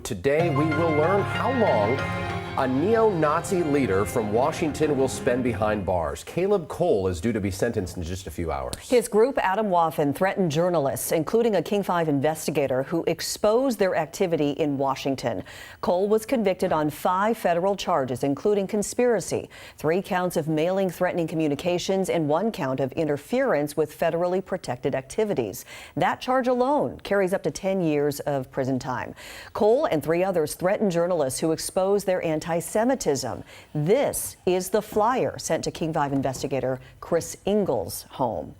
Today, we will learn how long a neo-Nazi leader from Washington will spend behind bars. Kaleb Cole is due to be sentenced in just a few hours. His group, Atomwaffen, threatened journalists, including a King 5 investigator who exposed their activity in Washington. Cole was convicted on 5 federal charges, including conspiracy, 3 counts of mailing threatening communications, and 1 count of interference with federally protected activities. That charge alone carries up to 10 years of prison time. Cole and 3 others threatened journalists who exposed their anti-Semitism. This is the flyer sent to King 5 investigator Chris Ingalls' home.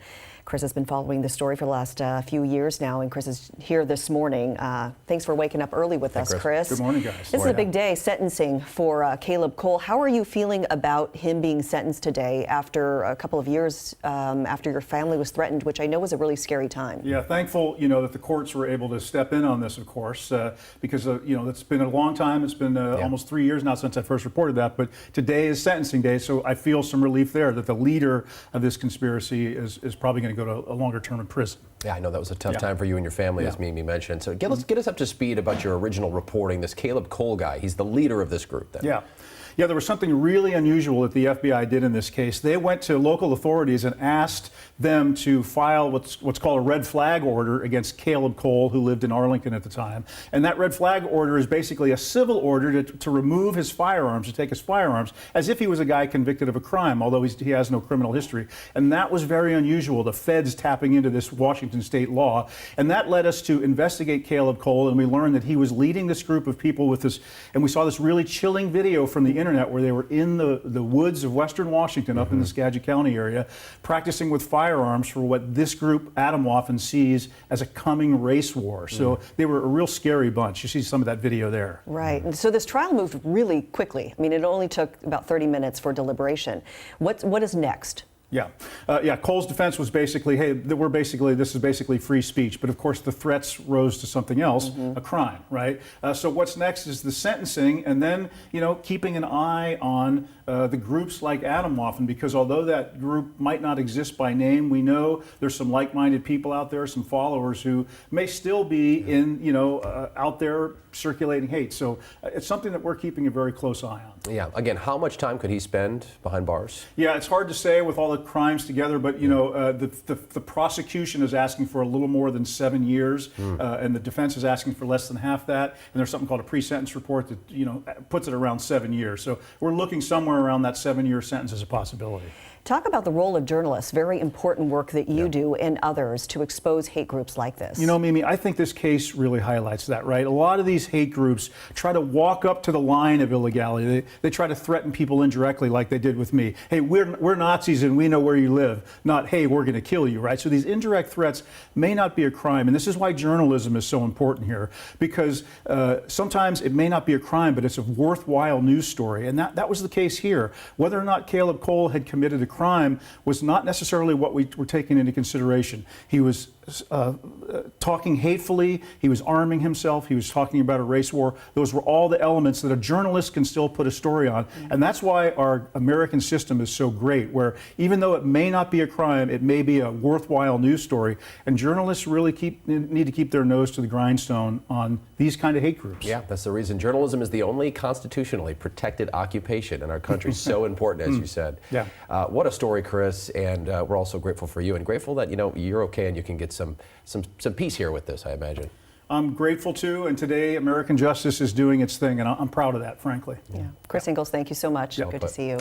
Chris has been following this story for the last few years now, and Chris is here this morning. Thanks for waking up early with us, Chris. Good morning, guys. This is a big day, sentencing for Kaleb Cole. How are you feeling about him being sentenced today after a couple of years after your family was threatened, which I know was a really scary time? Yeah, thankful, that the courts were able to step in on this, of course, because, it's been a long time. It's been almost 3 years now since I first reported that, but today is sentencing day, so I feel some relief there that the leader of this conspiracy is probably going to go to a longer term in prison. Yeah, I know that was a tough time for you and your family, as Mimi mentioned. So get us up to speed about your original reporting. This Kaleb Cole guy, he's the leader of this group then. Yeah, there was something really unusual that the FBI did in this case. They went to local authorities and asked them to file what's called a red flag order against Kaleb Cole, who lived in Arlington at the time. And that red flag order is basically a civil order to remove his firearms, to take his firearms, as if he was a guy convicted of a crime, although he has no criminal history. And that was very unusual, the feds tapping into this Washington state law. And that led us to investigate Kaleb Cole, and we learned that he was leading this group of people with this, and we saw this really chilling video from the internet where they were in the woods of western Washington, up in the Skagit County area, practicing with firearms for what this group, Atomwaffen, sees as a coming race war. So they were a real scary bunch. You see some of that video there. Right. And so this trial moved really quickly. I mean, it only took about 30 minutes for deliberation. What is next? Cole's defense was basically, hey, this is basically free speech. But of course, the threats rose to something else, a crime, right? So what's next is the sentencing, and then, keeping an eye on the groups like Atomwaffen, because although that group might not exist by name, we know there's some like-minded people out there, some followers who may still be out there circulating hate. So it's something that we're keeping a very close eye on. Yeah. Again, how much time could he spend behind bars? Yeah, it's hard to say with all the crimes together, but the prosecution is asking for a little more than 7 years, and the defense is asking for less than half that. And there's something called a pre-sentence report that puts it around 7 years. So we're looking somewhere around that 7-year sentence as a possibility. Talk about the role of journalists, very important work that you do and others to expose hate groups like this. Mimi, I think this case really highlights that, right? A lot of these hate groups try to walk up to the line of illegality. They try to threaten people indirectly like they did with me. Hey, we're Nazis and we know where you live. Not, hey, we're going to kill you, right? So these indirect threats may not be a crime. And this is why journalism is so important here, because sometimes it may not be a crime, but it's a worthwhile news story. And that was the case here. Whether or not Kaleb Cole had committed a crime was not necessarily what we were taking into consideration. He was talking hatefully, he was arming himself, he was talking about a race war. Those were all the elements that a journalist can still put a story on. And that's why our American system is so great, where even though it may not be a crime, it may be a worthwhile news story. And journalists really need to keep their nose to the grindstone on these kind of hate groups. Yeah, that's the reason journalism is the only constitutionally protected occupation in our country. So important, as you said. Yeah. What a story, Chris, and we're also grateful for you, and grateful that you're okay and you can get some peace here with this, I imagine. I'm grateful too, and today American justice is doing its thing, and I'm proud of that, frankly. Yeah. Chris Ingalls, thank you so much. Good to see you.